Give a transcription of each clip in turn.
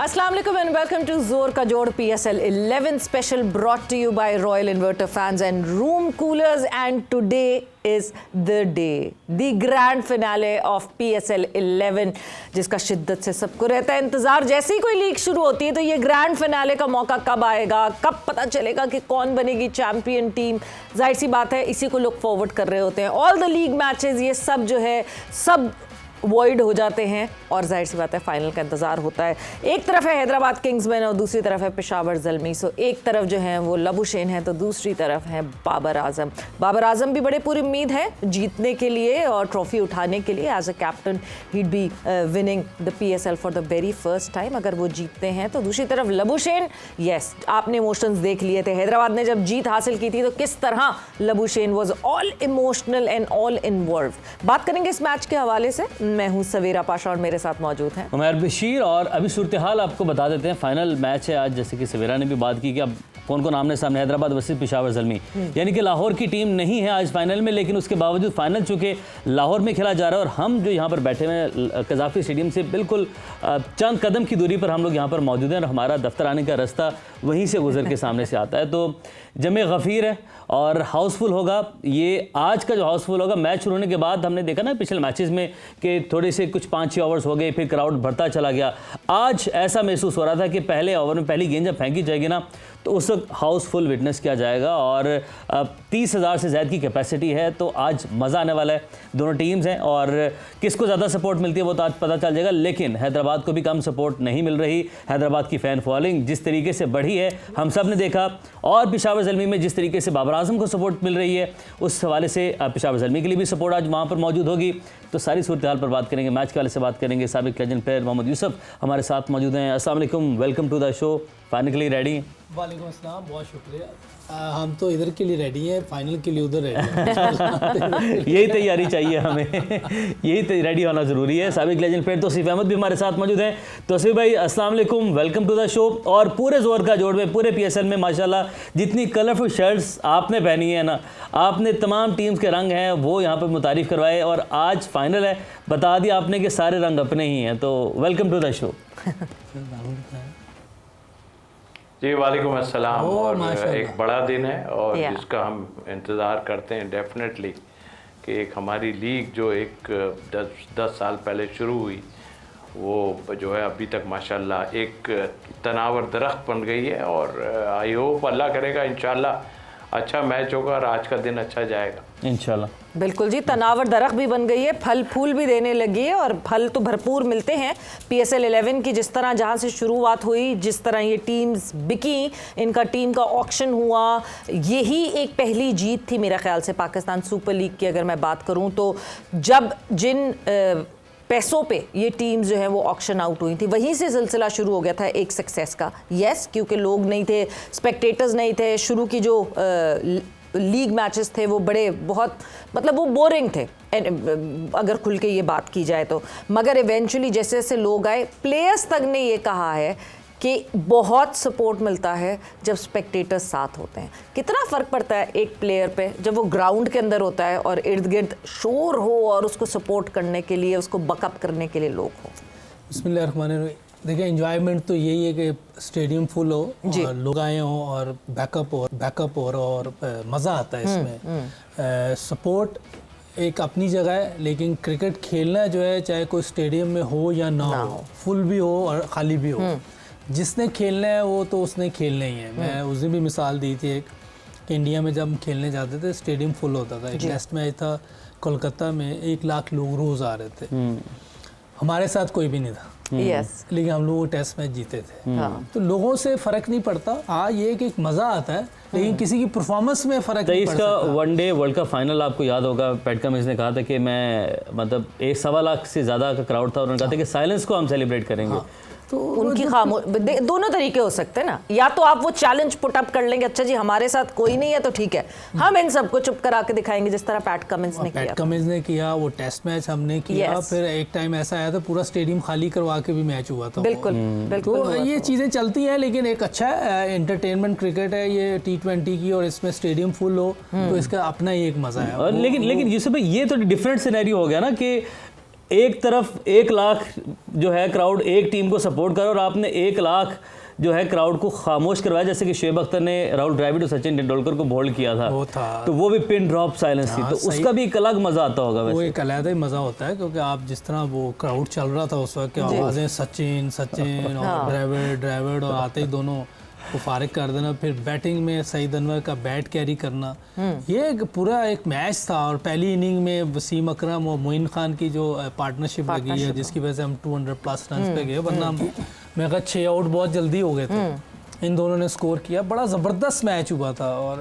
Assalamu alaikum and welcome to Zor Ka Jod PSL 11 special brought to you by Royal Inverter Fans and Room Coolers, and today is the day, the grand finale of PSL 11 जिसका शिद्दत से सबको रहता है इंतज़ार। जैसे ही कोई league शुरू होती है तो ये ग्रैंड फिनाले का मौका कब आएगा, कब पता चलेगा कि कौन बनेगी चैम्पियन टीम। जाहिर सी बात है इसी को लुक फॉरवर्ड कर रहे होते हैं। ऑल द लीग मैचेस ये सब जो है सब वॉइड हो जाते हैं और जाहिर सी बात है फाइनल का इंतज़ार होता है। एक तरफ है हैदराबाद किंग्समैन और दूसरी तरफ है पेशावर ज़ल्मी। सो एक तरफ जो है वो लबुशेन है तो दूसरी तरफ है बाबर आजम। बाबर आजम भी बड़े पूरी उम्मीद है जीतने के लिए और ट्रॉफी उठाने के लिए। As a captain he'd be winning the PSL for the very first time अगर वो जीतते हैं तो। दूसरी तरफ लबुशेन, यस आपने इमोशंस देख लिए थे। हैदराबाद ने जब जीत हासिल की थी तो किस तरह Labuschagne was all emotional and all involve. बात करेंगे इस मैच के हवाले से। मैं हूं सवेरा पाशा और मेरे साथ मौजूद हैं उमर बशीर। और अभी सूरत हाल आपको बता देते हैं। फाइनल मैच है आज, जैसे कि सवेरा ने भी बात की कि अब कौन कौन आमने सामने, हैदराबाद वर्सेस पेशावर ज़ल्मी। यानी कि लाहौर की टीम नहीं है आज फाइनल में, लेकिन उसके बावजूद फाइनल चूँकि लाहौर में खेला जा रहा है और हम जो यहाँ पर बैठे हुए हैं कज़ाफ़ी स्टेडियम से बिल्कुल चंद कदम की दूरी पर हम लोग यहाँ पर मौजूद हैं और हमारा दफ्तर आने का रास्ता वहीं से गुजर के सामने से आता है। तो जमे गफ़ीर है और हाउसफुल होगा। ये आज का जो हाउसफुल होगा, मैच शुरू होने के बाद हमने देखा ना पिछले मैचेस में कि थोड़े से कुछ 5-6 ओवर्स हो गए, फिर क्राउड बढ़ता चला गया। आज ऐसा महसूस हो रहा था कि पहले ओवर में पहली गेंद जब फेंकी जाएगी ना तो उस वक्त हाउसफुल विटनेस किया जाएगा और 30,000 से ज़्यादा की कैपेसिटी है। तो आज मज़ा आने वाला है। दोनों टीम्स हैं और किसको ज़्यादा सपोर्ट मिलती है वो तो आज पता चल जाएगा, लेकिन हैदराबाद को भी कम सपोर्ट नहीं मिल रही। हैदराबाद की फ़ैन फॉलोइंग जिस तरीके से बढ़ी है हम सब ने देखा, और पेशावर ज़ल्मी में जिस तरीके से बाबर आजम को सपोर्ट मिल रही है उस हवाले से पेशावर ज़ल्मी के लिए भी सपोर्ट आज वहाँ पर मौजूद होगी। तो सारी सूरत हाल पर बात करेंगे, मैच के वाले से बात करेंगे। साबिक लेजेंड प्लेयर मोहम्मद यूसुफ हमारे साथ मौजूद हैं। अस्सलाम वालेकुम, welcome to the show. Final के लिए रेडी हैं? वालेकुम अस्सलाम, बहुत शुक्रिया। हम तो इधर के लिए रेडी हैं, फाइनल के लिए उधर रेडी हैं। यही तैयारी चाहिए हमें, यही रेडी होना ज़रूरी है। साबिक लेजेंड प्लेयर तौसीफ अहमद भी हमारे साथ मौजूद हैं। तौसीफ भाई अस्सलाम वालेकुम, वेलकम टू द शो। और पूरे जोर का जोड़ में पूरे PSL में माशाल्लाह जितनी कलरफुल शर्ट्स आपने पहनी है ना, आपने तमाम टीम्स के रंग हैं वो यहाँ पर मुतारिफ़ करवाए और आज फाइनल है, बता दिया आपने कि सारे रंग अपने ही हैं। तो वेलकम टू द शो। जी वालेकुम अस्सलाम। और एक बड़ा दिन है और जिसका हम इंतज़ार करते हैं डेफिनेटली कि एक हमारी लीग जो एक 10 साल पहले शुरू हुई वो जो है अभी तक माशाल्लाह एक तनावर दरख्त बन गई है। और आई होप अल्लाह करेगा इंशाल्लाह अच्छा मैच होगा और आज का दिन अच्छा जाएगा इंशाल्लाह। बिल्कुल जी, तनावर दरख्त भी बन गई है, फल फूल भी देने लगी है और फल तो भरपूर मिलते हैं। PSL 11 की जिस तरह जहाँ से शुरुआत हुई, जिस तरह ये टीम्स बिकी, इनका टीम का ऑक्शन हुआ, यही एक पहली जीत थी मेरा ख्याल से पाकिस्तान सुपर लीग की अगर मैं बात करूँ तो। जब जिन पैसों पे ये टीम्स जो है वो ऑक्शन आउट हुई थी, वहीं से सिलसिला शुरू हो गया था एक सक्सेस का। यस, क्योंकि लोग नहीं थे, स्पेक्टेटर्स नहीं थे। शुरू की जो लीग मैचेस थे वो बड़े बहुत मतलब वो बोरिंग थे अगर खुल के ये बात की जाए तो। मगर इवेंचुअली जैसे जैसे लोग आए, प्लेयर्स तक ने ये कहा है कि बहुत सपोर्ट मिलता है जब स्पेक्टेटर्स साथ होते हैं। कितना फ़र्क पड़ता है एक प्लेयर पे जब वो ग्राउंड के अंदर होता है और इर्द गिर्द शोर हो और उसको सपोर्ट करने के लिए, उसको बकअप करने के लिए लोग हो। बिस्मिल्लाहिर्रहमानिर्रहीम। देखिए एंजॉयमेंट तो यही है कि स्टेडियम फुल हो और लोग आए हों और बैकअप और मज़ा आता है इसमें। सपोर्ट एक अपनी जगह है, लेकिन क्रिकेट खेलना जो है चाहे कोई स्टेडियम में हो या ना हो, फुल भी हो और ख़ाली भी हो, जिसने खेलना है वो तो उसने खेलना ही है। मैं उस दिन भी मिसाल दी थी एक कि इंडिया में जब हम खेलने जाते थे स्टेडियम फुल होता था। एक टेस्ट मैच था कोलकाता में, 1 लाख लोग रोज़ आ रहे थे। हमारे साथ कोई भी नहीं था, लेकिन हम लोग टेस्ट मैच जीते थे। तो लोगों से फ़र्क नहीं पड़ता। ये कि एक मज़ा आता है, लेकिन किसी की परफॉर्मेंस में फ़र्क नहीं पड़ता। इसका वनडे वर्ल्ड कप फाइनल आपको याद होगा, पैट कमिंस ने कहा था कि मैं मतलब 1.25 लाख से ज़्यादा का क्राउड था, उन्होंने कहा था कि साइलेंस को हम सेलिब्रेट करेंगे। तो उनकी दोनों तरीके हो सकते हैं ना, या तो आप वो चैलेंज पुट अप कर लेंगे, अच्छा जी हमारे साथ कोई नहीं है तो ठीक है, हम इन सबको चुप करा के दिखाएंगे, जिस तरह पैट कमिंस ने किया। वो टेस्ट मैच हमने किया। फिर एक टाइम ऐसा आया था पूरा स्टेडियम खाली करवा के भी मैच हुआ था। बिल्कुल बिल्कुल। तो ये चीज़ें चलती हैं, लेकिन एक अच्छा एंटरटेनमेंट क्रिकेट है ये T20 की, और इसमें स्टेडियम फुल हो तो इसका अपना ही एक मज़ा है। लेकिन यूसुफ भाई ये तो डिफरेंट सिनेरियो हो गया ना कि एक तरफ 1 लाख जो है क्राउड एक टीम को सपोर्ट करा और आपने 1 लाख जो है क्राउड को खामोश करवाया, जैसे कि शुएब अख्तर ने राहुल द्रविड़ और सचिन तेंदुलकर को बोल्ड किया था, वो था। तो वो भी पिन ड्रॉप साइलेंस थी, तो उसका भी एक अलग मजा आता होगा वो वैसे। एक अलग ही मजा होता है, क्योंकि आप जिस तरह वो क्राउड चल रहा था उस वक्त, आवाजें सचिन सचिन और द्रविड़ और आते ही दोनों को फारिग कर देना, फिर बैटिंग में सईद अनवर का बैट कैरी करना, ये एक पूरा एक मैच था। और पहली इनिंग में वसीम अकरम और मोइन खान की जो पार्टनरशिप लगी है, जिसकी वजह से हम 200+ रन पे गए, वरना मैं कहा 6 आउट बहुत जल्दी हो गए थे। इन दोनों ने स्कोर किया, बड़ा ज़बरदस्त मैच हुआ था। और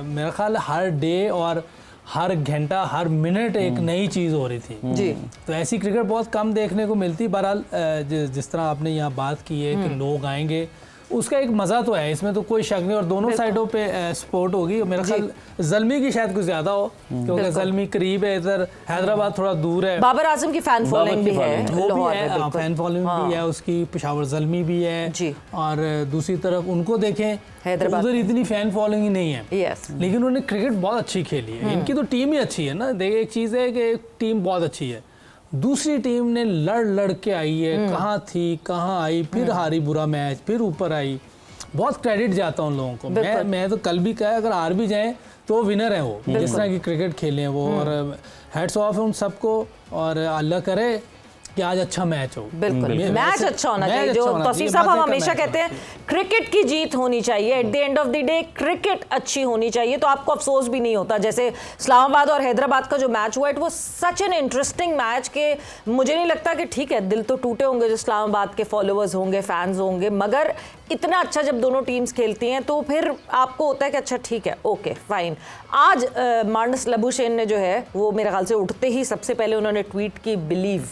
मेरा ख्याल हर डे और हर घंटा हर मिनट एक नई चीज़ हो रही थी जी। तो ऐसी क्रिकेट बहुत कम देखने को मिलती। बहरहाल जिस तरह आपने यहाँ बात की है कि लोग आएंगे, उसका एक मज़ा तो है, इसमें तो कोई शक नहीं। और दोनों साइडों पे सपोर्ट होगी। मेरा ख्याल ज़ल्मी की शायद कुछ ज़्यादा हो, क्योंकि ज़ल्मी करीब है, इधर हैदराबाद थोड़ा दूर है। बाबर आजम की फैन फॉलोइंग भी है, वो भी लाहौर है, में, बिल्कुल। फैन फॉलोइंग भी है उसकी, पेशावर ज़ल्मी भी है जी। और दूसरी तरफ उनको देखें, हैदराबाद उधर इतनी फैन फॉलोइंग ही नहीं है, यस। लेकिन उन्होंने क्रिकेट बहुत अच्छी खेली है। इनकी तो टीम ही अच्छी है ना। देखिए, एक चीज़ है कि एक टीम बहुत अच्छी है, दूसरी टीम ने लड़ के आई है, कहाँ थी कहाँ आई, फिर हारी बुरा मैच, फिर ऊपर आई। बहुत क्रेडिट जाता है उन लोगों को। मैं तो कल भी कहा, अगर हार भी जाए तो विनर है वो, जिस तरह की क्रिकेट खेले हैं वो। और हेड्स ऑफ है उन सबको, और अल्लाह करे कि आज अच्छा मैच हो। बिल्कुल, मैच अच्छा होना चाहिए। जो तौसीफ साहब हम हमेशा कहते हैं, क्रिकेट की जीत होनी चाहिए। At the end of the day cricket अच्छी होनी चाहिए, तो आपको अफसोस भी नहीं होता। जैसे इस्लामाबाद और हैदराबाद का जो मैच हुआ, इट वो सच एन इंटरेस्टिंग मैच के मुझे नहीं लगता कि ठीक है, दिल तो टूटे होंगे जो इस्लामाबाद के फॉलोअर्स होंगे, फैंस होंगे, मगर इतना अच्छा जब दोनों टीम्स खेलती हैं तो फिर आपको होता है कि अच्छा ठीक है, ओके फाइन। आज मार्नस लबुशेन ने जो है वो मेरे ख्याल से उठते ही सबसे पहले उन्होंने ट्वीट की बिलीव,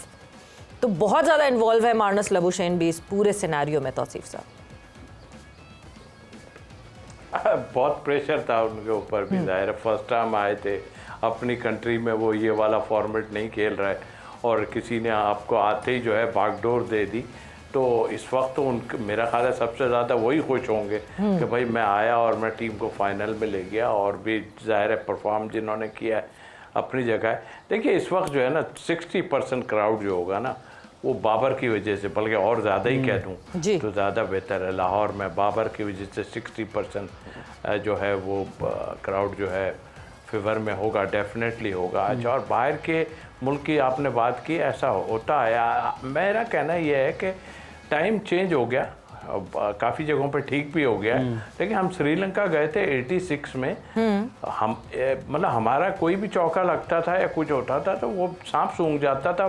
तो बहुत ज़्यादा इन्वॉल्व है मार्नस लबुशेन भी इस पूरे सिनेरियो में। तौसीफ साहब, बहुत प्रेशर था उनके ऊपर भी, जाहिर है फर्स्ट टाइम आए थे अपनी कंट्री में, वो ये वाला फॉर्मेट नहीं खेल रहा है, और किसी ने आपको आते ही जो है बागडोर दे दी। तो इस वक्त तो मेरा ख्याल है सबसे ज़्यादा वही खुश होंगे कि भाई मैं आया और मैं टीम को फाइनल में ले गया, और भी जाहिर है परफॉर्म जिन्होंने किया है अपनी जगह है। देखिए, इस वक्त जो है ना 60% क्राउड जो होगा ना, वो बाबर की वजह से, बल्कि और ज़्यादा ही कह दूँ तो ज़्यादा बेहतर है, लाहौर में बाबर की वजह से 60% जो है वो क्राउड जो है फेवर में होगा, डेफिनेटली होगा आज। और बाहर के मुल्क की आपने बात की, ऐसा होता है। मेरा कहना यह है कि टाइम चेंज हो गया, काफ़ी जगहों पर ठीक भी हो गया है, लेकिन हम श्रीलंका गए थे 86 में, हम मतलब हमारा कोई भी चौका लगता था या कुछ होता था तो वो सांप सूंघ जाता था,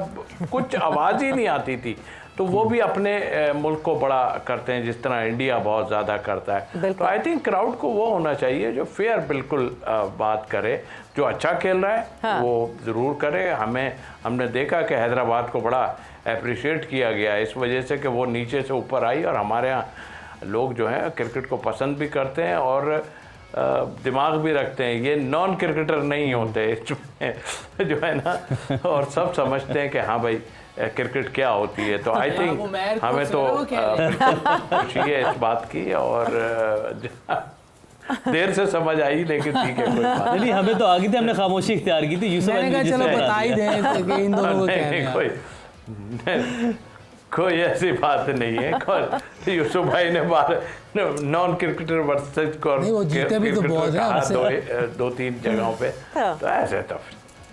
कुछ आवाज़ ही नहीं आती थी। तो वो भी अपने मुल्क को बड़ा करते हैं, जिस तरह इंडिया बहुत ज़्यादा करता है। तो आई थिंक क्राउड को वो होना चाहिए जो फेयर बिल्कुल बात करे, जो अच्छा खेल रहा है हाँ। वो ज़रूर करे। हमने देखा कि हैदराबाद को बड़ा अप्रिशिएट किया गया इस वजह से कि वो नीचे से ऊपर आई, और हमारे यहाँ लोग जो हैं क्रिकेट को पसंद भी करते हैं और दिमाग भी रखते हैं। ये नॉन क्रिकेटर नहीं होते इसमें जो है ना, और सब समझते हैं कि हाँ भाई क्रिकेट क्या होती है। तो आई थिंक हमें तो खुशी है इस बात की, और देर से समझ आई, लेकिन ठीक है, कोई बात नहीं। हमें तो आ गई थी, हमने खामोशी इख्तियार की थी। यूसुफ चलो बता ही दें कि इन दोनों को क्या है। कोई ऐसी बात नहीं है। यूसुफ भाई ने नॉन क्रिकेटर वर्सेस वो जीते भी तो बहुत है 2-3 जगहों पे, तो ऐसे तो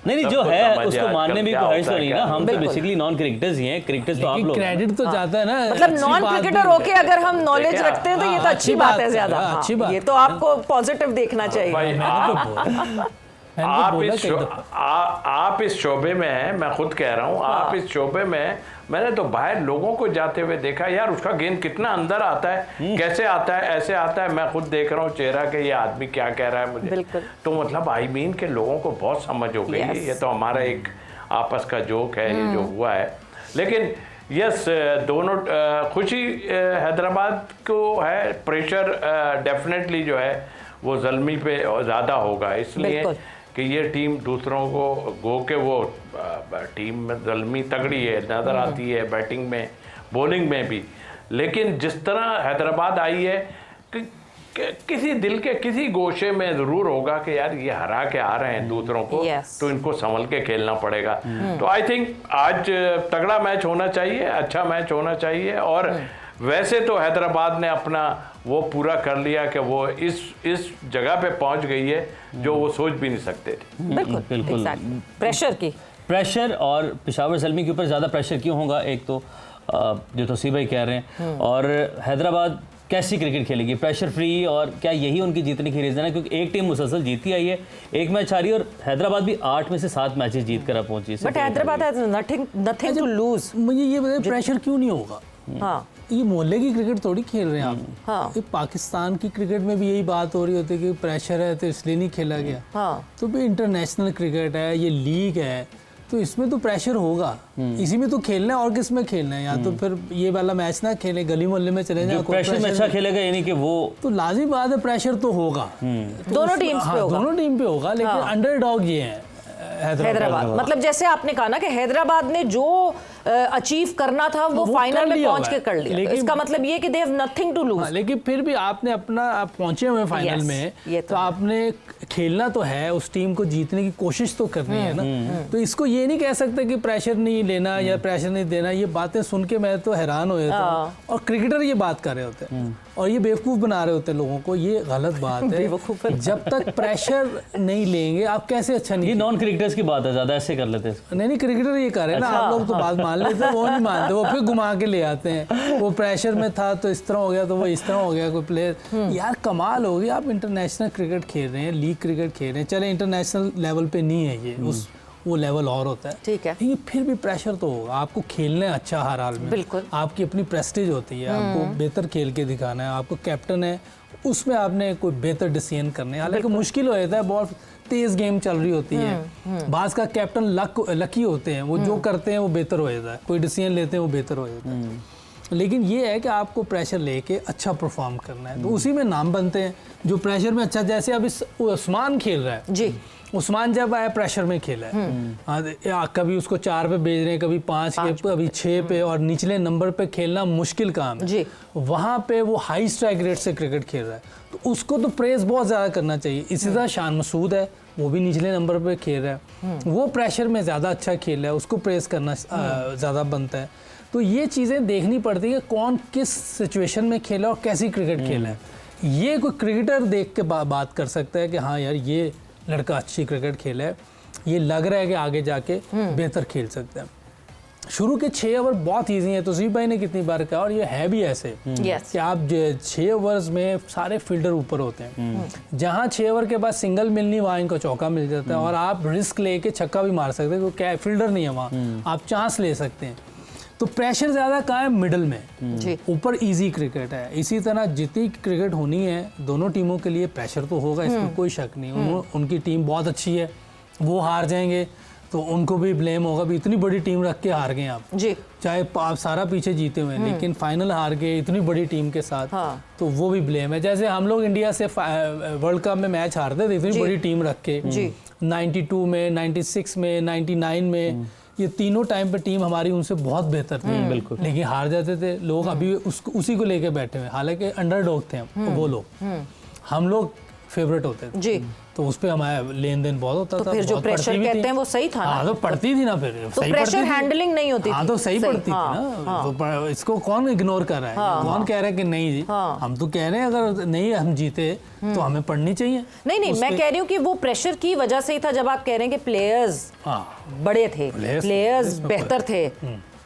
नहीं जो है उसको मानने में कोई हर्ज तो नहीं ना। हम तो बेसिकली नॉन क्रिकेटर्स ही हैं, क्रिकेटर्स तो आप लोग। क्रेडिट तो जाता है ना, मतलब नॉन क्रिकेटर होके अगर हम नॉलेज रखते हैं तो ये तो अच्छी बात है ज्यादा। अच्छी बात, ये तो आपको पॉजिटिव देखना चाहिए। आप इस शोबे में हैं, मैं खुद कह रहा हूँ, आप इस शोबे में, मैंने तो बाहर लोगों को जाते हुए देखा, यार उसका गेंद कितना अंदर आता है, कैसे आता है, ऐसे आता है। मैं खुद देख रहा हूँ चेहरा के ये आदमी क्या कह रहा है मुझे। तो मतलब आई मीन के लोगों को बहुत समझ हो गई है। ये तो हमारा एक आपस का जोक है ये जो हुआ है। लेकिन यस, दोनों खुशी हैदराबाद को है, प्रेशर डेफिनेटली जो है वो ज़ल्मी पे ज़्यादा होगा, इसलिए कि ये टीम दूसरों को गो के वो टीम में ज़ल्मी तगड़ी है, नज़र आती है बैटिंग में, बॉलिंग में भी। लेकिन जिस तरह हैदराबाद आई है कि किसी दिल के किसी गोशे में ज़रूर होगा कि यार ये हरा के आ रहे हैं दूसरों को, तो इनको संभल के खेलना पड़ेगा। तो आई थिंक आज तगड़ा मैच होना चाहिए, अच्छा मैच होना चाहिए। और वैसे तो हैदराबाद ने अपना वो पूरा कर लिया कि वो इस जगह पे पहुंच गई है जो वो सोच भी नहीं सकते थे। बिल्कुल प्रेशर और पेशावर ज़ल्मी के ऊपर ज़्यादा प्रेशर क्यों होगा, एक तो जो तौसीफ भाई कह रहे हैं, और हैदराबाद कैसी क्रिकेट खेलेगी प्रेशर फ्री, और क्या यही उनकी जीतने की रीज़न है? क्योंकि एक टीम मुसलसल जीतती आई है, एक मैच हारी, और हैदराबाद भी 8 में से 7 मैचेस जीत कर पहुंची। But Hyderabad has nothing to lose. मुझे ये बताइए प्रेशर क्यों नहीं होगा? हाँ, ये मोहल्ले की क्रिकेट थोड़ी खेल रहे हैं आप। हाँ। ये पाकिस्तान की क्रिकेट में भी यही बात हो रही होती है कि प्रेशर है तो इसलिए नहीं खेला गया। हाँ। तो भी इंटरनेशनल क्रिकेट है, ये लीग है, तो इसमें तो प्रेशर होगा, इसी में तो खेलना है, और किस में खेलना है? या तो फिर ये वाला मैच ना खेले, गली मोहल्ले में चले जाए, प्रेशर में अच्छा खेलेगा, यानी कि वो तो लाजिम बात है प्रेशर तो होगा। तो दोनों टीम्स पे होगा। दोनों टीम पे होगा, लेकिन अंडरडॉग ये है हैदराबाद। मतलब जैसे आपने कहा ना कि हैदराबाद ने जो अचीव करना था वो फाइनल में पहुंच के कर लिया, तो इसका मतलब ये कि they have nothing to lose. लेकिन फिर भी आपने अपना पहुंचे हुए फाइनल में, तो आपने खेलना तो है, उस टीम को जीतने की कोशिश तो करनी है ना। तो इसको ये नहीं कह सकते कि प्रेशर नहीं लेना या प्रेशर नहीं देना। ये बातें सुन के मैं तो हैरान हो जाता हूं, और क्रिकेटर ये बात कर रहे होते हैं और ये बेवकूफ़ बना रहे होते हैं लोगों को। ये गलत बात है। जब तक प्रेशर नहीं लेंगे आप कैसे अच्छा नहीं। ये नॉन क्रिकेटर्स की बात है, ज़्यादा ऐसे कर लेते हैं। नहीं, क्रिकेटर ये कर रहे हैं ना, आप लोग तो बात मान लेते हैं, वो नहीं मानते, वो फिर घुमा के ले आते हैं। वो प्रेशर में था तो इस तरह हो गया, तो वो इस तरह हो गया कोई प्लेयर। यार कमाल हो गया, आप इंटरनेशनल क्रिकेट खेल रहे हैं, लीग क्रिकेट खेल रहे हैं, चले इंटरनेशनल लेवल पे नहीं है ये, उस वो लेवल और होता है, ठीक है, लेकिन फिर भी प्रेशर तो होगा। आपको खेलना है अच्छा हर हाल में, बिल्कुल। आपकी अपनी प्रेस्टीज होती है, आपको बेहतर खेल के दिखाना है, आपको कैप्टन है, उसमें आपने कोई बेहतर डिसीजन करने, हालांकि मुश्किल हो जाता है, बहुत तेज गेम चल रही होती है, बाज का कैप्टन लकी होते हैं, वो जो करते हैं वो बेहतर हो जाता है, कोई डिसीजन लेते हैं वो बेहतर हो जाता है। लेकिन ये है कि आपको प्रेशर लेके अच्छा परफॉर्म करना है, तो उसी में नाम बनते हैं जो प्रेशर में अच्छा। जैसे अभी उस्मान खेल रहा है जी, उस्मान जब आया प्रेशर में खेला है, कभी उसको 4 पे भेज रहे हैं, कभी 5 पे, कभी 6 पे, और निचले नंबर पे खेलना मुश्किल काम है जी। वहाँ पे वो हाई स्ट्राइक रेट से क्रिकेट खेल रहा है, तो उसको तो प्रेस बहुत ज़्यादा करना चाहिए। इसी तरह शान मसूद है, वो भी निचले नंबर पे खेल रहा है, वो प्रेशर में ज़्यादा अच्छा खेल रहा है, उसको प्रेस करना ज़्यादा बनता है। तो ये चीज़ें देखनी पड़ती है कि कौन किस सिचुएशन में खेला और कैसी क्रिकेट खेला है। ये कोई क्रिकेटर देख के बात कर सकता है कि हाँ यार ये लड़का अच्छी क्रिकेट खेला है, ये लग रहा है कि आगे जाके बेहतर खेल सकता है। शुरू के 6 ओवर बहुत ईजी है, तो तौसीफ भाई ने कितनी बार कहा, और ये है भी ऐसे कि आप 6 ओवर्स में सारे फील्डर ऊपर होते हैं, जहाँ 6 ओवर के बाद सिंगल मिलनी वहाँ इनको चौका मिल जाता है, और आप रिस्क लेके छक्का भी मार सकते हैं क्योंकि फील्डर नहीं है वहाँ, आप चांस ले सकते हैं। तो प्रेशर ज़्यादा कहाँ है, मिडल में, ऊपर इजी क्रिकेट है। इसी तरह जितनी क्रिकेट होनी है दोनों टीमों के लिए प्रेशर तो होगा, इसमें कोई शक नहीं। उनकी टीम बहुत अच्छी है, वो हार जाएंगे तो उनको भी ब्लेम होगा, भी इतनी बड़ी टीम रख के हार गए आप जी, चाहे आप सारा पीछे जीते हुए लेकिन फाइनल हार गए इतनी बड़ी टीम के साथ, तो वो भी ब्लेम है। जैसे हम लोग इंडिया से वर्ल्ड कप में मैच हारते थे इतनी बड़ी टीम रख के, 92 में, 96 में, 99 में, ये तीनों टाइम पे टीम हमारी उनसे बहुत बेहतर थी, बिल्कुल, लेकिन हार जाते थे लोग। अभी उसी को लेके बैठे हुए, हालांकि अंडरडॉग थे वो लोग, हम लोग फेवरेट होते थे जी, तो उस पे हमारा लेन देन बहुत होता था। तो फिर जो प्रेशर कहते हैं वो सही था ना, तो पड़ती थी ना, फिर तो प्रेशर हैंडलिंग नहीं होती थी, तो सही पड़ती थी ना। तो इसको कौन इग्नोर कर रहा है, कौन कह रहा है कि नहीं जी, हम तो कह रहे हैं अगर नहीं हम जीते तो हमें पढ़नी चाहिए। नहीं, मैं कह रही हूँ कि वो प्रेशर की वजह से ही था। जब आप कह रहे हैं कि प्लेयर्स बड़े थे, प्लेयर्स बेहतर थे,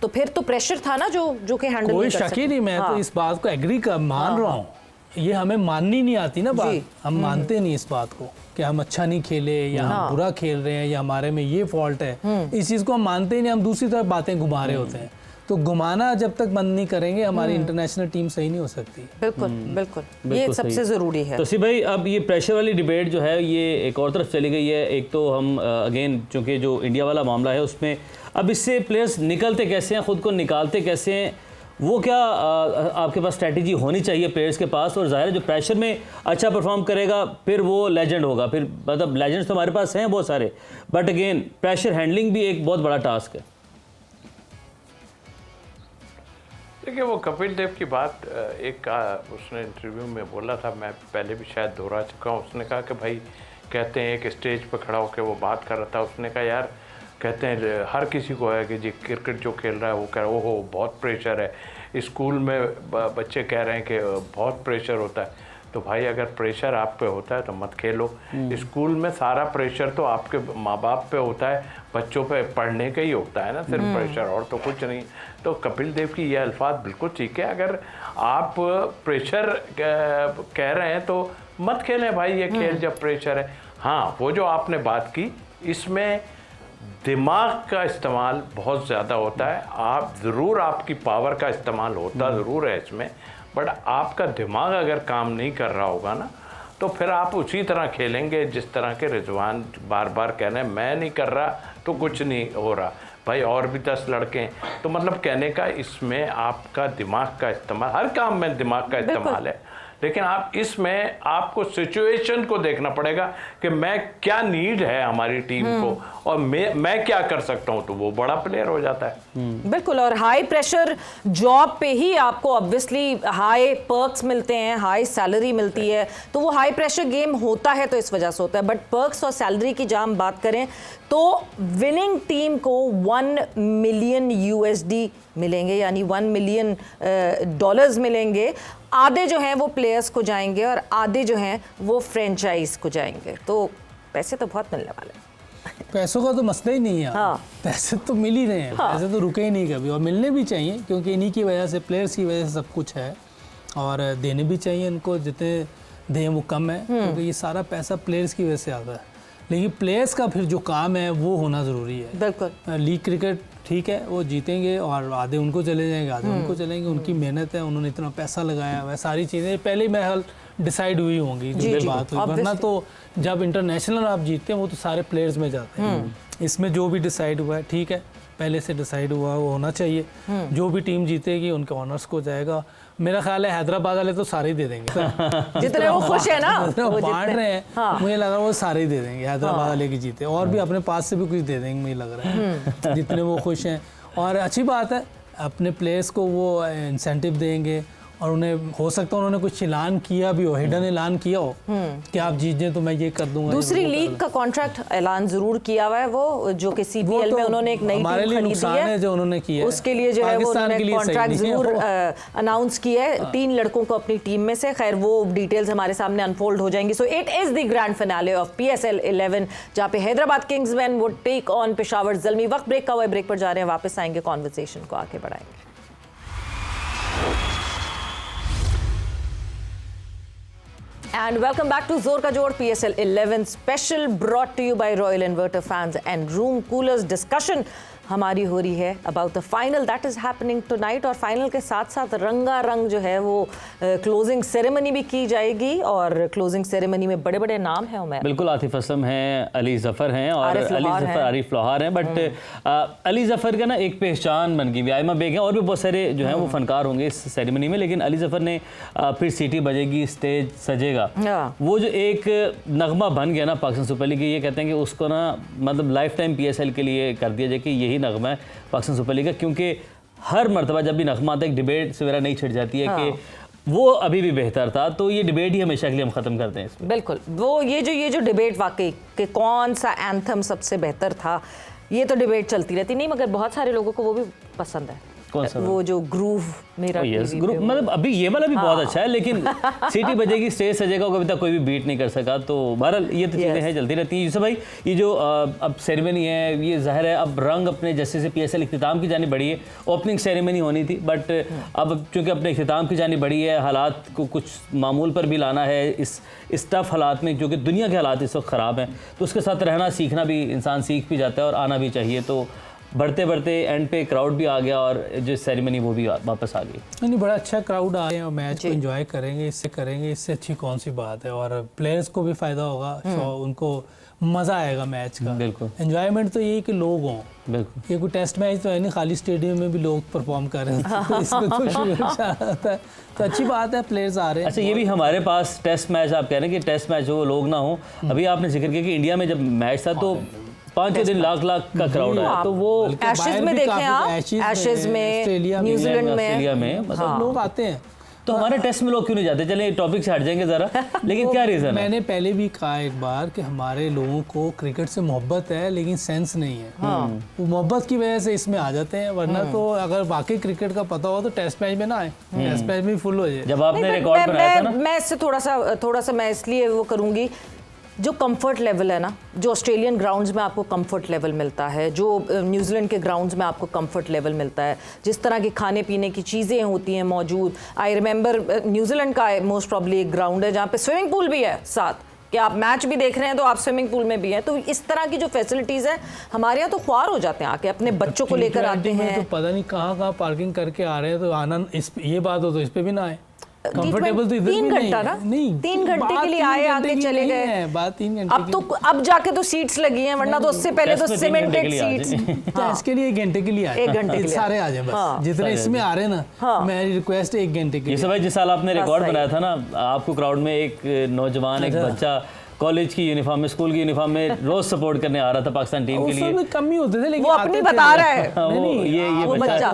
तो फिर तो प्रेशर था ना जो कि हैंडल कोई शक ही नहीं। मैं तो इस बात को एग्री मान रहा हूँ, ये हमें माननी नहीं आती ना बात, हम मानते नहीं इस बात को कि हम अच्छा नहीं खेले या हम बुरा खेल रहे हैं या हमारे में ये फॉल्ट है, इस चीज़ को हम मानते ही नहीं, हम दूसरी तरफ बातें घुमा रहे होते हैं। तो घुमाना जब तक बंद नहीं करेंगे हमारी इंटरनेशनल टीम सही नहीं हो सकती। बिल्कुल बिल्कुल, ये सबसे ज़रूरी है। तौसीफ भाई, अब ये प्रेशर वाली डिबेट जो है ये एक और तरफ चली गई है। एक तो हम अगेन चूँकि जो इंडिया वाला मामला है उसमें अब इससे प्लेयर्स निकलते कैसे हैं, ख़ुद को निकालते कैसे हैं, वो क्या आपके पास स्ट्रैटेजी होनी चाहिए प्लेयर्स के पास। और ज़ाहिर है जो प्रेशर में अच्छा परफॉर्म करेगा फिर वो लेजेंड होगा, फिर मतलब लेजेंड्स तो हमारे पास हैं बहुत सारे, बट अगेन प्रेशर हैंडलिंग भी एक बहुत बड़ा टास्क है। देखिए वो कपिल देव की बात एक उसने इंटरव्यू में बोला था, मैं पहले भी शायद दोहरा चुका हूँ। उसने कहा कि भाई कहते हैं एक स्टेज पर खड़ा होकर वो बात कर रहा था, उसने कहा यार कहते हैं हर किसी को है कि जी क्रिकेट जो खेल रहा है वो कह रहा है ओहो बहुत प्रेशर है, स्कूल में बच्चे कह रहे हैं कि बहुत प्रेशर होता है। तो भाई अगर प्रेशर आप पे होता है तो मत खेलो। स्कूल में सारा प्रेशर तो आपके माँ बाप पे होता है, बच्चों पे पढ़ने का ही होता है ना सिर्फ प्रेशर, और तो कुछ नहीं। तो कपिल देव की ये अल्फाज बिल्कुल ठीक है, अगर आप प्रेशर कह रहे हैं तो मत खेलें भाई ये खेल जब प्रेशर है। हाँ वो जो आपने बात की इसमें दिमाग का इस्तेमाल बहुत ज़्यादा होता है। आप ज़रूर आपकी पावर का इस्तेमाल होता ज़रूर है इसमें, बट आपका दिमाग अगर काम नहीं कर रहा होगा ना तो फिर आप उसी तरह खेलेंगे जिस तरह के रिजवान बार बार कह रहे हैं मैं नहीं कर रहा तो कुछ नहीं हो रहा। भाई और भी 10 लड़के हैं, तो मतलब कहने का इसमें आपका दिमाग का इस्तेमाल, हर काम में दिमाग का इस्तेमाल है, लेकिन आप इसमें आपको सिचुएशन को देखना पड़ेगा कि मैं क्या नीड है हमारी टीम को और मैं क्या कर सकता हूं, तो वो बड़ा प्लेयर हो जाता है। बिल्कुल, और हाई प्रेशर जॉब पे ही आपको ऑब्वियसली हाई पर्क्स मिलते हैं, हाई सैलरी मिलती है, तो वो हाई प्रेशर गेम होता है तो इस वजह से होता है। बट पर्क्स और सैलरी की जब हम बात करें तो विनिंग टीम को 1 मिलियन USD मिलेंगे, यानी 1 मिलियन डॉलर्स मिलेंगे। आधे जो हैं वो प्लेयर्स को जाएंगे और आधे जो हैं वो फ्रेंचाइज को जाएंगे, तो पैसे तो बहुत मिलने वाले हैं। पैसों का तो मसला ही नहीं है। हाँ। पैसे तो मिल ही रहे हैं। हाँ। पैसे तो रुके ही नहीं कभी, और मिलने भी चाहिए क्योंकि इन्हीं की वजह से, प्लेयर्स की वजह से सब कुछ है, और देने भी चाहिए इनको, जितने दें वो कम है क्योंकि ये सारा पैसा प्लेयर्स की वजह से आता है। लेकिन प्लेयर्स का फिर जो काम है वो होना ज़रूरी है। बिल्कुल, लीग क्रिकेट ठीक है वो जीतेंगे और आधे उनको चले जाएंगे, आधे उनको चलेंगे, उनकी मेहनत है, उन्होंने इतना पैसा लगाया, वह सारी चीज़ें पहले ही महल डिसाइड हुई होंगी जो बात हुई। वरना तो जब इंटरनेशनल आप जीतते हैं वो तो सारे प्लेयर्स में जाते हैं। इसमें जो भी डिसाइड हुआ है ठीक है, पहले से डिसाइड हुआ वो होना चाहिए। जो भी टीम जीतेगी उनके ऑनर्स को जाएगा। मेरा ख्याल है हैदराबाद वाले तो सारे ही दे देंगे जितने वो खुश है ना वो बांट रहे हैं। हाँ। मुझे लग रहा है वो सारे ही दे देंगे, हैदराबाद वाले की जीते, और भी अपने पास से भी कुछ दे देंगे मुझे लग रहा है जितने वो खुश हैं। और अच्छी बात है, अपने प्लेयर्स को वो इंसेंटिव देंगे, और उन्हें हो सकता है उन्होंने कुछ ऐलान किया भी हो, हिडन ऐलान किया हो कि आप जीत जाए तो मैं ये कर दूंगा। दूसरी लीग का कॉन्ट्रैक्ट ऐलान जरूर किया हुआ है, वो जो कि CPL में उन्होंने एक नई टीम खरीदी है, जो उन्होंने किया उसके लिए जो है वो उन्होंने कॉन्ट्रैक्ट जरूर अनाउंस किया है 3 लड़कों को अपनी टीम में से। खैर वो डिटेल्स हमारे सामने अनफोल्ड हो जाएंगी। So it is the grand finale of PSL 11 जहाँ पे हैदराबाद किंग्समैन वो टेक ऑन पेशावर ज़ल्मी। वक्त ब्रेक का हुआ, ब्रेक पर जा रहे हैं, वापस आएंगे, कॉन्वर्सेशन को आगे बढ़ाएंगे। And welcome back to Zor Ka Jod PSL 11 special, brought to you by Royal Inverter Fans and Room Coolers। Discussion हमारी हो रही है about the final that is happening tonight, और फाइनल के साथ साथ रंगारंग जो है वो क्लोजिंग सेरेमनी भी की जाएगी, और क्लोजिंग सेरेमनी में बड़े बड़े नाम हैं। उमर बिल्कुल, आतिफ असलम हैं, अली जफ़र हैं, और आरिफ लोहार हैं, बट अली जफ़र का ना एक पहचान बन गई। आयमा बेग हैं, और भी बहुत सारे जो हैं वो फनकार होंगे इस सेरेमनी में, लेकिन अली जफ़र ने फिर सीटी बजेगी, स्टेज सजेगा, वो जो एक नगमा बन गया ना पाकिस्तान सुपर लीग, ये कहते हैं कि उसको ना मतलब लाइफ टाइम PSL के लिए कर दिया जाए कि यही नगमा है पाकिस्तान सुपर लीग का, क्योंकि हर मरतबा जब भी नगमा आता है एक डिबेट सवेरा नहीं छिड़ जाती है कि वो अभी भी बेहतर था, तो ये डिबेट ही हमेशा के लिए हम ख़त्म करते हैं इसमें। बिल्कुल, वो ये जो डिबेट वाकई कि कौन सा एंथम सबसे बेहतर था, ये तो डिबेट चलती रहती नहीं, मगर बहुत सारे लोगों को वो भी पसंद है। कौन सा? वो जो ग्रूव मेरा ग्रुप, मतलब अभी ये वाला भी बहुत अच्छा है, लेकिन सीटी बजेगी, स्टेज सजेगा, कभी तक कोई भी बीट नहीं कर सका। तो बहरहाल ये तो चीज़ें हैं, चलती रहती हैं। यूसुफ भाई, ये जो अब सेरेमनी है, ये ज़ाहिर है अब रंग अपने जैसे से PSL इख्तिताम की जानी बढ़ी है। ओपनिंग सेरेमनी होनी थी, बट अब चूँकि अपने इख्तिताम की जानी बढ़ी है, हालात को कुछ मामूल पर भी लाना है इस टफ हालात में, जो कि दुनिया के हालात इस वक्त ख़राब हैं, तो उसके साथ रहना सीखना भी इंसान सीख भी जाता है और आना भी चाहिए। तो बढ़ते बढ़ते एंड पे क्राउड भी आ गया, और जो सेरेमनी वो भी वापस आ गई। नहीं, बड़ा अच्छा क्राउड आ गया, और मैच को एंजॉय करेंगे, इससे अच्छी कौन सी बात है। और प्लेयर्स को भी फ़ायदा होगा, उनको मज़ा आएगा मैच का। बिल्कुल, एंजॉयमेंट तो यही कि लोग हों। बिल्कुल, ये कोई टेस्ट मैच तो है नहीं, खाली स्टेडियम में भी लोग परफॉर्म कर रहे हैं, तो इसमें तो शुगर आता है, तो अच्छी बात है प्लेयर्स आ रहे हैं। अच्छा, ये भी हमारे पास टेस्ट मैच, आप कह रहे हैं कि टेस्ट मैच हो, लोग ना हो। अभी आपने जिक्र किया कि इंडिया में जब मैच था तो 5 दिन लाख का क्राउड है, तो वो एशेज में देखें आप, एशेज में, न्यूजीलैंड में, ऑस्ट्रेलिया में मतलब लोग आते हैं। तो हमारे टेस्ट में लोग क्यों नहीं जाते? चलिए टॉपिक से हट जाएंगे जरा, लेकिन क्या रीजन है? मैंने पहले भी कहा एक बार कि हमारे लोगों को क्रिकेट से मोहब्बत है लेकिन सेंस नहीं है। वो मोहब्बत की वजह से इसमें आ जाते हैं, वरना तो अगर वाकई क्रिकेट का पता हो तो टेस्ट मैच में ना आए, टेस्ट मैच में फुल हो जाए। जब आपने रिकॉर्ड बनाया था ना, मैं इससे थोड़ा सा मैं इसलिए वो करूंगी, जो कंफर्ट लेवल है ना, जो ऑस्ट्रेलियन ग्राउंड्स में आपको कंफर्ट लेवल मिलता है, जो न्यूजीलैंड के ग्राउंड्स में आपको कंफर्ट लेवल मिलता है, जिस तरह की खाने पीने की चीज़ें होती हैं मौजूद। आई रिमेंबर न्यूजीलैंड का मोस्ट प्रॉब्ली एक ग्राउंड है जहाँ पे स्विमिंग पूल भी है साथ, कि आप मैच भी देख रहे हैं तो आप स्विमिंग पूल में भी हैं। तो इस तरह की जो फैसिलिटीज़ हैं हमारे यहाँ तो ख्वार हो जाते हैं आके, अपने बच्चों को लेकर आते हैं। तो पता नहीं कहाँ पार्किंग करके आ रहे हैं, तो आना ये बात हो तो इस पे भी ना आए। कंफर्टेबल तो इधर भी नहीं है। नहीं, 3 घंटे के लिए आए, आके चले गए। बात 3 घंटे अब तो अब जाके तो सीट्स लगी हैं, वरना तो उससे पहले तो सीमेंटेड सीट्स। टेस्ट के लिए 1 घंटे के लिए आए, 1 घंटे के लिए सारे आ जाए बस, जितने इसमें आ रहे हैं ना। मेरी रिक्वेस्ट है 1 घंटे के लिए। ये भाई जिस साल आपने रिकॉर्ड बनाया था ना, आपको क्राउड में एक नौजवान, एक बच्चा कॉलेज की यूनिफॉर्म में, स्कूल की यूनिफॉर्म में रोज सपोर्ट करने आ रहा था पाकिस्तान टीम के लिए। उसमें कम ही होते थे, लेकिन वो अपनी बता रहा है। ये बच्चा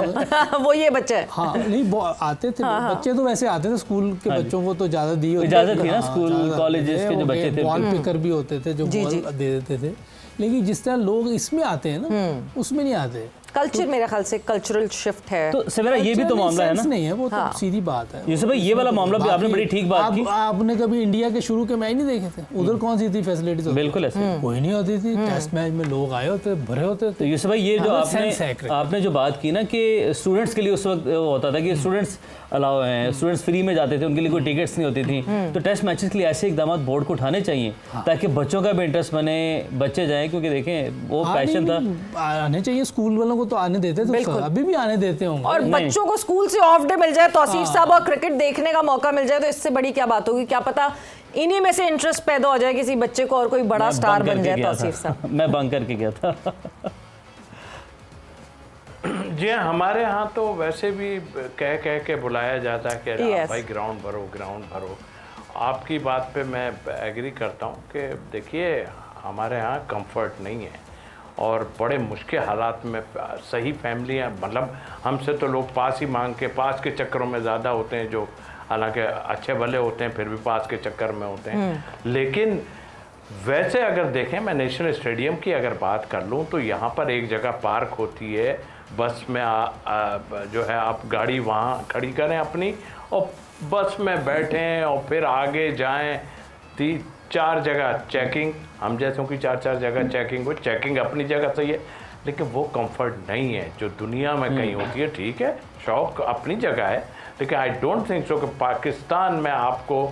वो ये बच्चा है। हाँ नहीं, आते थे बच्चे, तो वैसे आते थे। स्कूल के बच्चों को तो ज्यादा दी होती, इजाजत थी ना, स्कूल कॉलेजेस के जो बच्चे थे बॉल पिकर भी होते थे जो बॉल दे देते थे। लेकिन जिस तरह लोग इसमें आते हैं ना, उसमें नहीं आते। कल्चर मेरे ख्याल से कल्चरल शिफ्ट है। तो सवेरा ये भी तो मामला है ना, नहीं है वो तो सीधी बात है। यूसुफ भाई ये वाला मामला भी आपने बड़ी ठीक बात की। आपने कभी इंडिया के शुरू के मैच नहीं देखे थे? उधर कौन सी थी फैसिलिटीज? बिल्कुल ऐसे कोई नहीं होती थी। टेस्ट मैच में लोग आए होते, भरे होते थे। तो यूसुफ भाई ये जो आपने जो बात की ना कि स्टूडेंट्स के लिए उस वक्त होता था कि स्टूडेंट्स अलाउ हैं, स्टूडेंट्स फ्री में जाते थे, उनके लिए कोई टिकट्स नहीं होती थी। तो टेस्ट मैचेस के लिए ऐसे इकदाम बोर्ड को उठाने चाहिए ताकि बच्चों का भी इंटरेस्ट बने, बच्चे जाएं, क्योंकि देखें वो पैशन था। आने चाहिए, स्कूल वालों को तो आने देते थे, अभी भी आने देते होंगे। और बच्चों को स्कूल से ऑफ डे मिल जाए, तौसीफ साहब, और क्रिकेट देखने का मौका मिल जाए, तो इससे बड़ी क्या बात होगी। क्या पता इन्हीं में से इंटरेस्ट पैदा हो जाए किसी बच्चे को और कोई बड़ा स्टार बन जाए। तौसीफ साहब, मैं बंक करके गया था। जी हाँ, हमारे यहाँ तो वैसे भी कह के बुलाया जाता है कि भाई ग्राउंड भरो, ग्राउंड भरो। आपकी बात पे मैं एग्री करता हूँ कि देखिए हमारे यहाँ कंफर्ट नहीं है और बड़े मुश्किल हालात में सही फैमिलियाँ, मतलब हमसे तो लोग पास ही मांग के, पास के चक्करों में ज़्यादा होते हैं, जो हालांकि अच्छे भले होते हैं फिर भी पास के चक्कर में होते हैं। लेकिन वैसे अगर देखें, मैं नेशनल स्टेडियम की अगर बात कर लूँ तो यहाँ पर एक जगह पार्क होती है, बस में जो है आप गाड़ी वहाँ खड़ी करें अपनी और बस में बैठें और फिर आगे जाएं। 3-4 जगह चेकिंग, हम जैसों की 4-4 जगह चेकिंग हो। चेकिंग अपनी जगह सही है, लेकिन वो कंफर्ट नहीं है जो दुनिया में कहीं होती है। ठीक है, शौक अपनी जगह है, लेकिन आई डोंट थिंक सो कि पाकिस्तान में आपको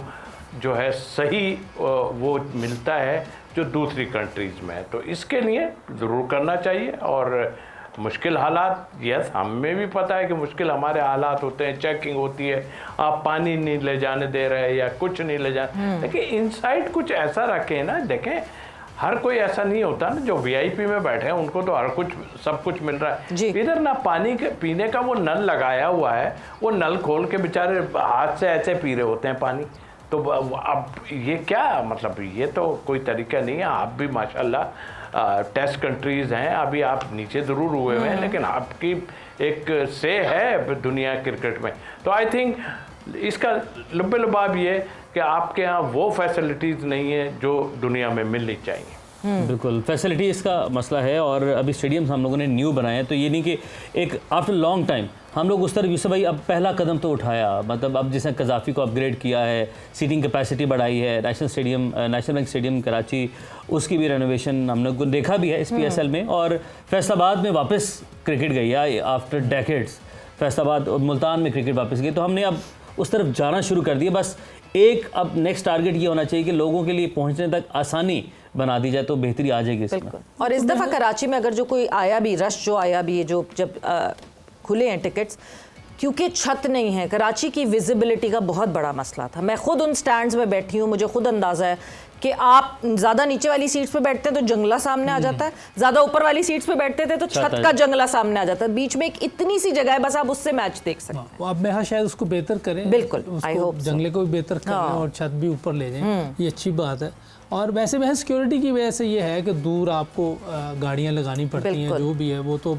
जो है सही वो मिलता है जो दूसरी कंट्रीज़ में है। तो इसके लिए ज़रूर करना चाहिए। और मुश्किल हालात, यस, हमें भी पता है कि मुश्किल हमारे हालात होते हैं, चेकिंग होती है, आप पानी नहीं ले जाने दे रहे या कुछ नहीं ले जाने, लेकिन इनसाइड कुछ ऐसा रखें ना। देखें, हर कोई ऐसा नहीं होता ना, जो वीआईपी में बैठे हैं उनको तो हर कुछ सब कुछ मिल रहा है। इधर ना पानी के पीने का वो नल लगाया हुआ है, वो नल खोल के बेचारे हाथ से ऐसे पी रहे होते हैं पानी। तो अब ये क्या मतलब, ये तो कोई तरीका नहीं है। आप भी माशाल्लाह टेस्ट कंट्रीज़ हैं, अभी आप नीचे ज़रूर हुए हुए हैं, लेकिन आपकी एक से है दुनिया क्रिकेट में। तो आई थिंक इसका लुब्बे लुबाब ये कि आपके यहाँ वो फैसिलिटीज़ नहीं है जो दुनिया में मिलनी चाहिए। बिल्कुल, फैसिलिटीज़ का मसला है। और अभी स्टेडियम्स हम लोगों ने न्यू बनाए हैं, तो ये नहीं कि एक आफ्टर लॉन्ग टाइम हम लोग उस तरफ, यूसुफ भाई अब पहला कदम तो उठाया, मतलब अब जैसे कज़ाफ़ी को अपग्रेड किया है, सीटिंग कैपेसिटी बढ़ाई है, नेशनल बैंक स्टेडियम कराची उसकी भी रेनोवेशन हमने देखा भी है इस PSL में। और फैसलाबाद में वापस क्रिकेट गई है आफ्टर डेकेड्स, फैसलाबाद और मुल्तान में क्रिकेट वापस गई। तो हमने अब उस तरफ जाना शुरू कर दिया। बस एक अब नेक्स्ट टारगेट ये होना चाहिए कि लोगों के लिए पहुंचने तक आसानी बना दी जाए, तो बेहतरी आ जाएगी इसमें। और इस दफ़ा कराची में अगर जो कोई आया भी, रश जो आया भी है, जो जब खुले हैं टिकट्स, क्योंकि छत नहीं है, कराची की विजिबिलिटी का बहुत बड़ा मसला था। मैं खुद उन स्टैंड्स में बैठी हूँ, मुझे खुद अंदाज़ा है कि आप ज़्यादा नीचे वाली सीट्स पे बैठते हैं तो जंगला सामने आ जाता है, ज़्यादा ऊपर वाली सीट्स पे बैठते थे तो छत का जंगला सामने आ जाता है। बीच में एक इतनी सी जगह है, बस आप उससे मैच देख सकते हैं। अब मैं शायद उसको बेहतर करें, बिल्कुल, आई होप जंगले को भी बेहतर करें और छत भी ऊपर ले जाएं, ये अच्छी बात है। और वैसे वह सिक्योरिटी की वजह से ये है कि दूर आपको गाड़ियाँ लगानी पड़ती हैं, जो भी है वो तो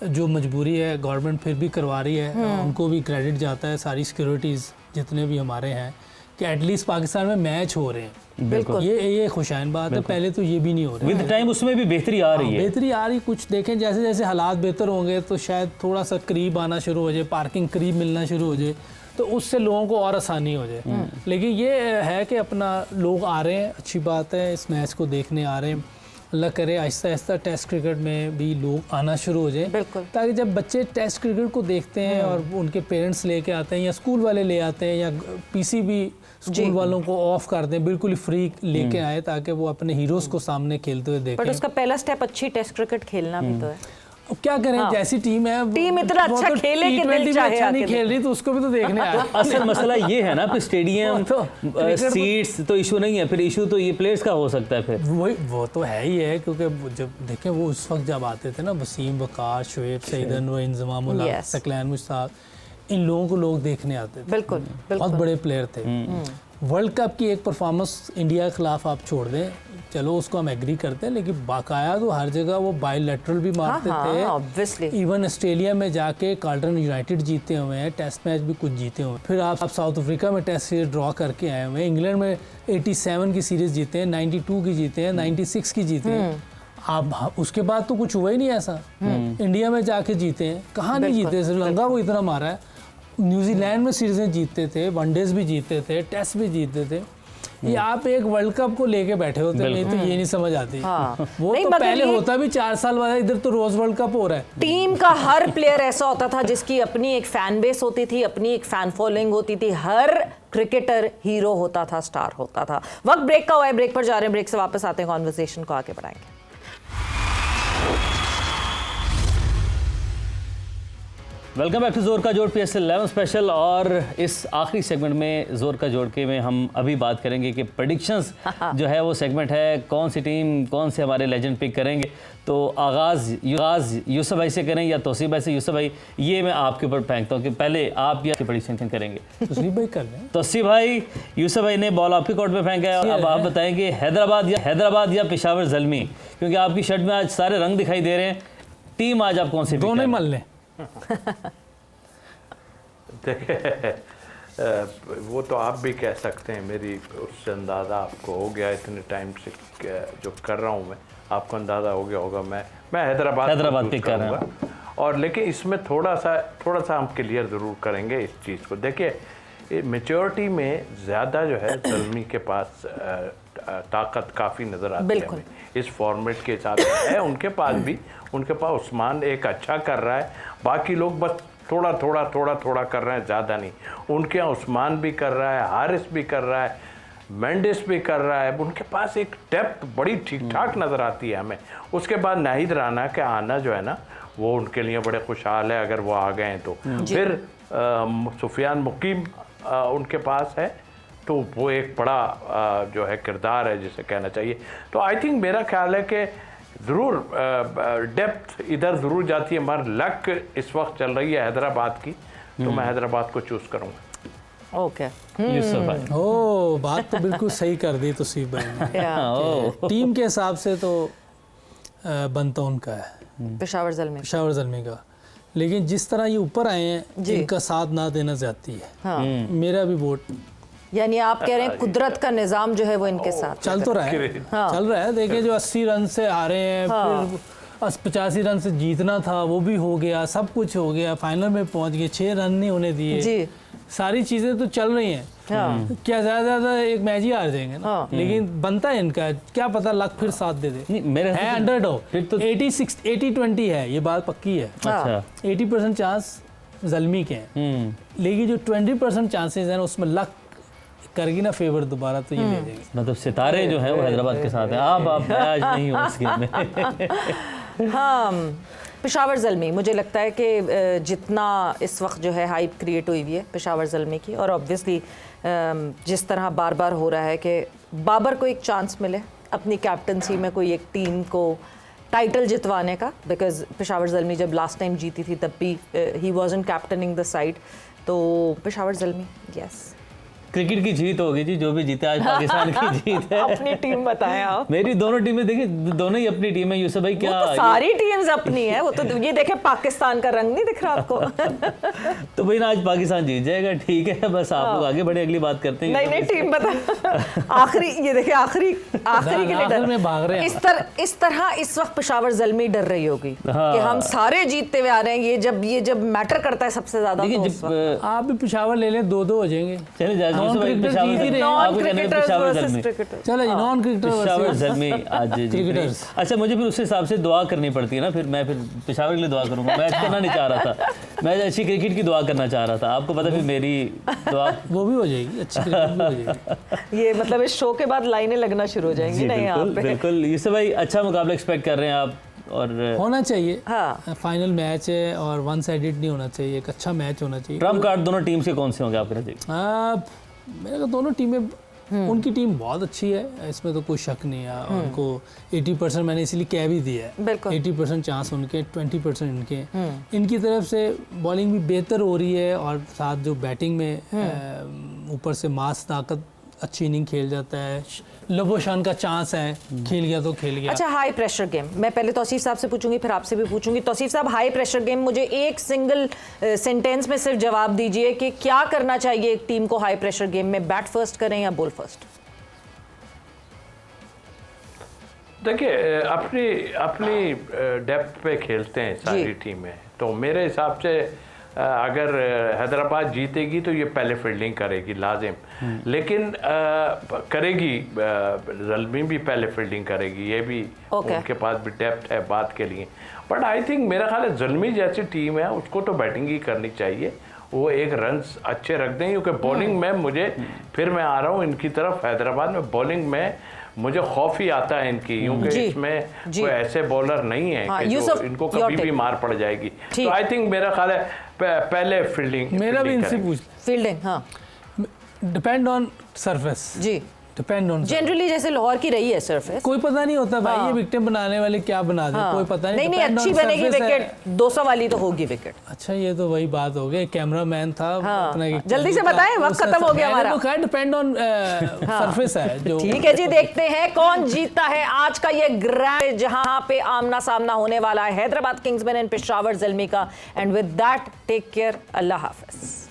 जो मजबूरी है गवर्नमेंट फिर भी करवा रही है, उनको भी क्रेडिट जाता है, सारी सिक्योरिटीज़ जितने भी हमारे हैं कि एटलीस्ट पाकिस्तान में मैच हो रहे हैं। बिल्कुल ये खुशाइन बात है, पहले तो ये भी नहीं हो रहा। विद टाइम उसमें भी बेहतरी आ रही है, बेहतरी आ रही। कुछ देखें जैसे जैसे हालात बेहतर होंगे तो शायद थोड़ा सा करीब आना शुरू हो जाए, पार्किंग करीब मिलना शुरू हो जाए, तो उससे लोगों को और आसानी हो जाए। लेकिन ये है कि अपना लोग आ रहे हैं, अच्छी बात है, इस मैच को देखने आ रहे हैं। अल्लाह करे आहिस्ता आहिस्ता टेस्ट क्रिकेट में भी लोग आना शुरू हो जाए, ताकि जब बच्चे टेस्ट क्रिकेट को देखते हैं और उनके पेरेंट्स लेके आते हैं या स्कूल वाले ले आते हैं या पीसी भी स्कूल वालों को ऑफ कर दें, बिल्कुल ही फ्री लेके आए, ताकि वो अपने हीरोज़ को सामने खेलते हुए देखें। बट उसका पहला स्टेप अच्छी टेस्ट क्रिकेट खेलना भी तो है। अब क्या करें, जैसी टीम है, टीम इतना अच्छा खेले कि दिल चाहे अच्छा नहीं खेल रही तो उसको भी तो देखने आए। असल मसला ये है ना, फिर स्टेडियम सीट्स तो इशू नहीं है, फिर इशू तो ये प्लेयर्स का हो सकता है। फिर वो तो है ही है, क्योंकि जब देखें वो उस वक्त जब आते थे ना, वसीम, वकार, शुएब, सईद अनवर, इंजमाम उल हक, सकलैन मुश्ताक, इन लोगों को लोग देखने आते थे। बिल्कुल बहुत बड़े प्लेयर थे। वर्ल्ड कप की एक परफॉर्मेंस इंडिया के खिलाफ आप छोड़ दें, चलो उसको हम एग्री करते हैं, लेकिन बाकाया तो हर जगह वो बायलैटरल भी मारते थे। ऑब्वियसली इवन ऑस्ट्रेलिया में जाके कार्ल्टन यूनाइटेड जीते हुए हैं, टेस्ट मैच भी कुछ जीते हुए हैं। फिर आप साउथ अफ्रीका में टेस्ट सीरीज ड्रॉ करके आए हुए हैं, इंग्लैंड में 87 की सीरीज जीते हैं, 92 की जीते हैं, 96 की जीते हैं। आप उसके बाद तो कुछ हुआ ही नहीं ऐसा। इंडिया में जाके जीते हैं, कहाँ नहीं जीते, श्रीलंका को इतना मारा है, न्यूजीलैंड में सीरीजें जीतते थे, वनडेज भी जीतते थे, टेस्ट भी जीतते थे। ये आप एक वर्ल्ड कप को लेके बैठे होते, नहीं तो ये नहीं समझ आती। वो तो पहले होता भी 4 साल बाद, इधर तो रोज वर्ल्ड कप हो रहा है। टीम का हर प्लेयर ऐसा होता था जिसकी अपनी एक फैन बेस होती थी, अपनी एक फैन फॉलोइंग होती थी, हर क्रिकेटर हीरो होता था, स्टार होता था। वक्त ब्रेक का हुआ है, ब्रेक पर जा रहे हैं, ब्रेक से वापस आते हैं, कॉन्वर्सेशन को आगे बढ़ाएंगे। वेलकम बैक टू जोर का जोड़ PSL 11 स्पेशल। और इस आखिरी सेगमेंट में जोर का जोड़ के में हम अभी बात करेंगे कि प्रेडिक्शंस जो है वो सेगमेंट है, कौन सी टीम कौन से हमारे लेजेंड पिक करेंगे। तो आगाज़ यूसुफ भाई से करें या तौसीफ भाई से। यूसुफ भाई, ये मैं आपके ऊपर फेंकता हूँ कि पहले आप या प्रेडिक्शन करेंगे। तौसीफ भाई कर लें। तौसीफ भाई, यूसुफ भाई ने बॉल आपके कोर्ट में फेंका है, अब आप बताएंगे हैदराबाद या पेशावर ज़ल्मी, क्योंकि आपकी शर्ट में आज सारे रंग दिखाई दे रहे हैं। टीम आज आप कौन सी? दोनों ही मल लें। देखिए, वो तो आप भी कह सकते हैं, मेरी उससे अंदाज़ा आपको हो गया, इतने टाइम से जो कर रहा हूँ मैं, आपको अंदाज़ा हो गया होगा। मैं हैदराबाद पिक करूँगा। और लेकिन इसमें थोड़ा सा हम क्लियर ज़रूर करेंगे इस चीज़ को। देखिए, मेच्योरिटी में ज़्यादा जो है ज़ल्मी के पास ताकत काफ़ी नज़र आती है हमें, इस फॉर्मेट के हिसाब से है। उनके पास उस्मान एक अच्छा कर रहा है, बाकी लोग बस थोड़ा कर रहे हैं, ज़्यादा नहीं। उनके यहाँ उस्मान भी कर रहा है, हारिस भी कर रहा है, मेंडिस भी कर रहा है। उनके पास एक डेप्थ बड़ी ठीक ठाक नज़र आती है हमें। उसके बाद नाहिद राना के आना जो है ना, वो उनके लिए बड़े खुशहाल है अगर वो आ गए तो। फिर सुफियान मुकीम उनके पास है, तो वो एक बड़ा जो है किरदार है जिसे कहना चाहिए। तो आई थिंक मेरा ख्याल है कि ज़रूर डेप्थ इधर ज़रूर जाती है, मगर लक इस वक्त चल रही है हैदराबाद की, तो मैं हैदराबाद को चूज़ करूँगा। ओके, यूसुफ भाई, ओ बात तो बिल्कुल सही कर दी तौसीफ भाई ने। टीम के हिसाब से तो बनता उनका है पेशावर ज़ल्मी का, लेकिन जिस तरह ये ऊपर आए हैं, इनका साथ ना देना चाहती है। मेरा भी वोट, यानी आप कह रहे हैं कुदरत का निज़ाम जो है वो इनके साथ चल तो रहा है, चल रहा है। देखिए, जो 80 रन से हारे हैं, फिर 85 रन से जीतना था वो भी हो गया, सब कुछ हो गया, फाइनल में पहुंच गए, 6 रन नहीं होने दिए, सारी चीज़ें तो चल रही हैं। क्या ज़्यादा एक मैच ही हार जाएंगे ना, लेकिन बनता है इनका, क्या पता लक फिर साथ दे दे। मेरे है अंडरडॉग, फिर तो 80-20 है, ये बात पक्की है। अच्छा, 80% चांस ज़ल्मी के हैं, लेकिन जो 20% चांसेस हैं उसमें लक करेगी ना फेवर दोबारा, तो ये ले जाएगी। मतलब सितारे जो है वो हैदराबाद के साथ हैं। आप आज नहीं हो इस गेम में। हाँ, पेशावर ज़ल्मी, मुझे लगता है कि जितना इस वक्त जो है हाइप क्रिएट हुई हुई है पेशावर ज़ल्मी की, और ऑब्वियसली जिस तरह बार बार हो रहा है कि बाबर को एक चांस मिले अपनी कैप्टनसी में कोई एक टीम को टाइटल जितवाने का, बिकॉज पेशावर ज़ल्मी जब लास्ट टाइम जीती थी तब भी ही वाज़न्ट कैप्टनिंग द साइड, तो पेशावर ज़ल्मी, यस। क्रिकेट की जीत होगी जी, जो भी जीते आज पाकिस्तान की जीत है। अपनी टीम बताएं आप। मेरी दोनों टीमें देखिए, दोनों ही अपनी टीम है यूसुफ भाई। क्या तो सारी टीम्स अपनी है, वो तो ये देखे पाकिस्तान का रंग नहीं दिख रहा आपको। तो भाई ना आज पाकिस्तान जीत जाएगा, ठीक है, बस आप लोग आगे बढ़े, अगली बात करते हैं। नहीं टीम बता। आखिरी ये देखे आखिरी के लिए डर में भाग रहे हैं। इस तरह इस वक्त पेशावर ज़ल्मी डर रही होगी कि हम सारे जीतते हुए आ रहे हैं। ये जब मैटर करता है सबसे ज्यादा, तो उस वक्त आप भी पेशावर ले लें, 2-2 हो जाएंगे। चले जाए नॉन क्रिकेटर जीत ही रहे हैं। Non cricketers versus cricketers. चलो जी, नॉन क्रिकेटर पेशावर ज़ल्मी आज क्रिकेटर्स। अच्छा, मुझे फिर उस हिसाब से दुआ करनी पड़ती है ना, फिर मैं पेशावर के लिए दुआ करूंगा। मैच करना नहीं चाह रहा था, मैं अच्छी क्रिकेट की दुआ करना चाह रहा था। आपको पता फिर मेरी दुआ वो भी हो जाएगी, अच्छी क्रिकेट भी हो जाएगी। ये मतलब इस शो के बाद लाइनें लगना शुरू हो जाएंगी। नहीं यहाँ पे बिल्कुल यूसुफ भाई, अच्छा मुकाबला एक्सपेक्ट कर रहे हैं आप, और होना चाहिए। हाँ। फाइनल मैच है और वन साइडेड नहीं होना चाहिए, एक अच्छा मैच होना चाहिए। ट्रम्प कार्ड दोनों टीम से कौन से होंगे आपके नजदीक? मेरे को दोनों टीमें, उनकी टीम बहुत अच्छी है, इसमें तो कोई शक नहीं है। उनको 80% मैंने इसलिए कह भी दिया है, 80% चांस उनके, 20% इनके। इनकी तरफ से बॉलिंग भी बेहतर हो रही है, और साथ जो बैटिंग में ऊपर से मास ताकत, अच्छी इनिंग खेल जाता है, लबोशान का चांस है, खेल गया तो खेल गया। अच्छा, हाई प्रेशर गेम, मैं पहले तौसीफ साहब से पूछूंगी, फिर आपसे भी पूछूंगी। तौसीफ साहब, हाई प्रेशर गेम, मुझे एक सिंगल सेंटेंस में सिर्फ जवाब दीजिए कि क्या करना चाहिए एक टीम को हाई प्रेशर गेम में, बैट फर्स्ट करें या बॉल फर्स्ट? देखिए, अपनी डेप्थ पे खेलते हैं सारी टीमें, तो मेरे हिसाब से अगर हैदराबाद जीतेगी तो ये पहले फील्डिंग करेगी लाजिम, लेकिन करेगी ज़ल्मी भी पहले फील्डिंग करेगी, ये भी उनके पास भी डेप्थ है बात के लिए। बट आई थिंक मेरा ख्याल है ज़ल्मी जैसी टीम है उसको तो बैटिंग ही करनी चाहिए, वो एक रन्स अच्छे रख दें, क्योंकि बॉलिंग में मुझे, फिर मैं आ रहा हूँ इनकी तरफ, हैदराबाद में बॉलिंग में मुझे खौफ ही आता है इनकी, क्योंकि इसमें कोई ऐसे बॉलर नहीं है कि जो इनको कभी भी मार पड़ जाएगी। तो आई थिंक मेरा ख्याल है पहले फील्डिंग। मेरा भी इनसे पूछ, फील्डिंग, हाँ, डिपेंड ऑन सरफेस जी, डिपेंड ऑन जनरली जैसे लाहौर की रही है सरफेस, कोई पता नहीं होता भाई, ये विकेट बनाने वाले क्या बना दे, कोई पता नहीं। नहीं अच्छी बनेगी विकेट, 200 वाली तो होगी विकेट। अच्छा, ये तो वही बात हो गई, कैमरामैन था अपना, जल्दी से बताएं, वक्त खत्म हो गया हमारा। तो डिपेंड ऑन सरफेस है जो। ठीक है जी, देखते हैं कौन जीतता है आज का ये ग्रैंड, जहां पे आमना सामना होने वाला है हैदराबाद किंग्समैन एंड पेशावर ज़ल्मी का। And with that, take care, अल्लाह हाफिज।